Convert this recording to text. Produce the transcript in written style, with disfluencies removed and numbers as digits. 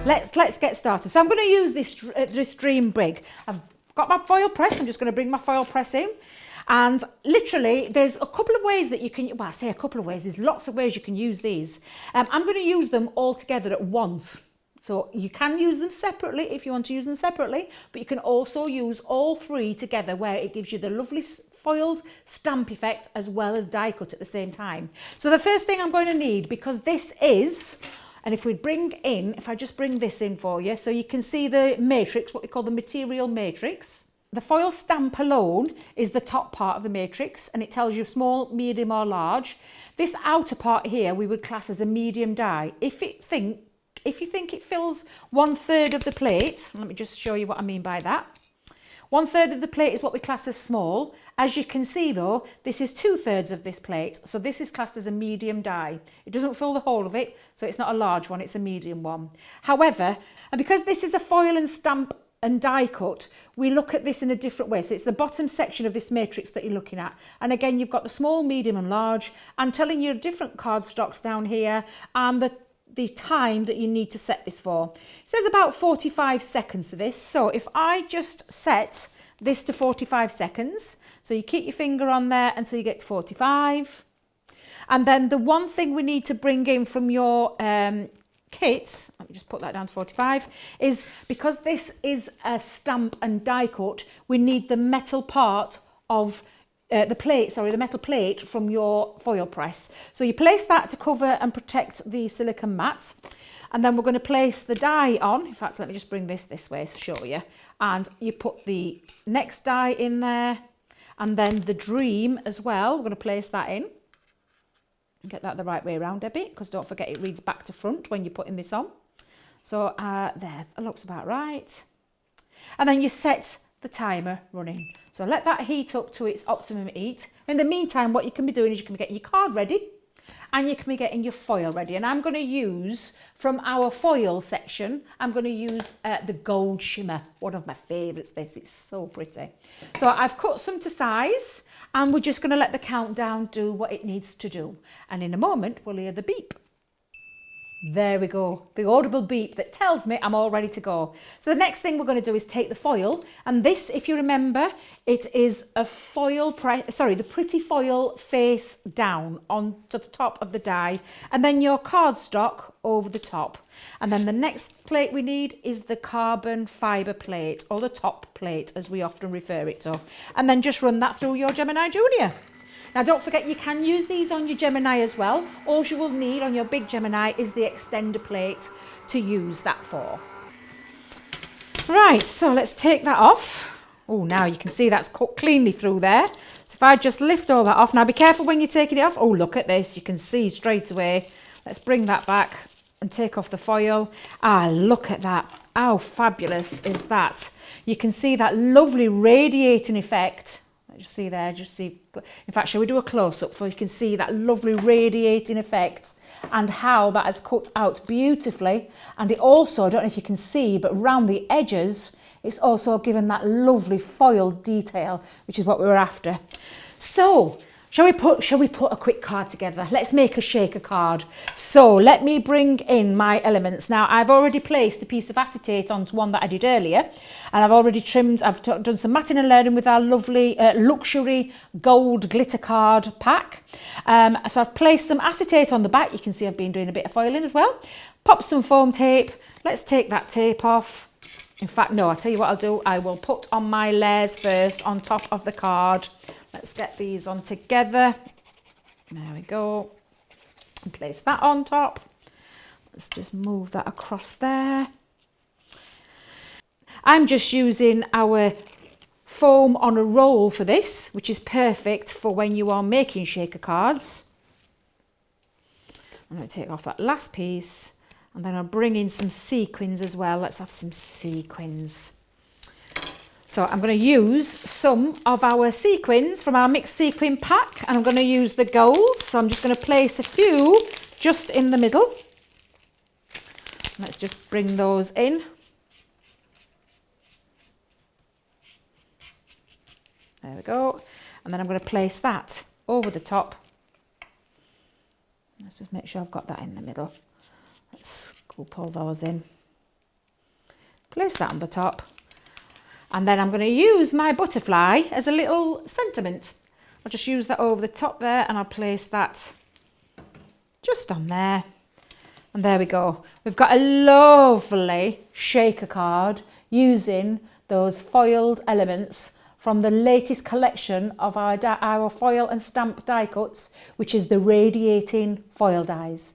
let's get started. So I'm going to use this Dream Brig. I've got my foil press. I'm just going to bring my foil press in. And literally, there's a couple of ways that you can, well, I say a couple of ways, there's lots of ways you can use these. I'm going to use them all together at once. So you can use them separately if you want to use them separately, but you can also use all three together where it gives you the lovely foiled stamp effect as well as die cut at the same time. So the first thing I'm going to need, because this is, and if we bring in, if I just bring this in for you, so you can see the matrix, what we call the material matrix. The foil stamp alone is the top part of the matrix and it tells you small, medium or large. This outer part here we would class as a medium die. If you think it fills 1/3 of the plate, let me just show you what I mean by that. 1/3 of the plate is what we class as small. As you can see though, this is 2/3 of this plate. So this is classed as a medium die. It doesn't fill the whole of it, so it's not a large one, it's a medium one. However, and because this is a foil and stamp and die cut, we look at this in a different way. So it's the bottom section of this matrix that you're looking at. And again, you've got the small, medium and large. I'm telling you different card stocks down here and the time that you need to set this for. It says about 45 seconds to this. So if I just set this to 45 seconds, so you keep your finger on there until you get to 45. And then the one thing we need to bring in from your kit, let me just put that down to 45, is because this is a stamp and die cut, we need the metal part of the metal plate from your foil press. So you place that to cover and protect the silicone mat, and then we're going to place the die on. In fact, let me just bring this way to show you. And you put the next die in there, and then the Dream as well. We're going to place that in. Get that the right way around, Debbie, because don't forget it reads back to front when you're putting this on. So there, that looks about right. And then you set the timer running. So let that heat up to its optimum heat. In the meantime, what you can be doing is you can be getting your card ready and you can be getting your foil ready. And I'm going to use, from our foil section, I'm going to use the gold shimmer. One of my favourites, this. It's so pretty. So I've cut some to size. And we're just going to let the countdown do what it needs to do. And in a moment, we'll hear the beep. There we go, the audible beep that tells me I'm all ready to go. So the next thing we're going to do is take the foil. And this, if you remember, it is a foil press, sorry, the pretty foil face down onto the top of the die. And then your cardstock over the top. And then the next plate we need is the carbon fibre plate, or the top plate as we often refer it to. And then just run that through your Gemini Junior. Now don't forget you can use these on your Gemini as well. All you will need on your big Gemini is the extender plate to use that for. Right, so let's take that off. Oh, now you can see that's cut cleanly through there. So if I just lift all that off, now be careful when you're taking it off. Oh, look at this, you can see straight away. Let's bring that back and take off the foil. Ah, look at that. How fabulous is that? You can see that lovely radiating effect. Just see there, just see. In fact, shall we do a close-up so you can see that lovely radiating effect and how that has cut out beautifully. And it also, I don't know if you can see, but around the edges, it's also given that lovely foil detail, which is what we were after. So, shall we put a quick card together? Let's make a shaker card. So let me bring in my elements. Now I've already placed a piece of acetate onto one that I did earlier, and I've already trimmed, I've done some matting and layering with our lovely luxury gold glitter card pack. So I've placed some acetate on the back. You can see I've been doing a bit of foiling as well. Pop some foam tape. Let's take that tape off. In fact, no, I'll tell you what I'll do. I will put on my layers first on top of the card. Let's get these on together. There we go. And place that on top. Let's just move that across there. I'm just using our foam on a roll for this, which is perfect for when you are making shaker cards. I'm going to take off that last piece, and then I'll bring in some sequins as well. Let's have some sequins. So I'm going to use some of our sequins from our mixed sequin pack, and I'm going to use the gold. So I'm just going to place a few just in the middle. Let's just bring those in. There we go. And then I'm going to place that over the top. Let's just make sure I've got that in the middle. Let's scoop all those in. Place that on the top. And then I'm going to use my butterfly as a little sentiment. I'll just use that over the top there and I'll place that just on there. And there we go. We've got a lovely shaker card using those foiled elements from the latest collection of our foil and stamp die cuts, which is the Radiating Foil dies.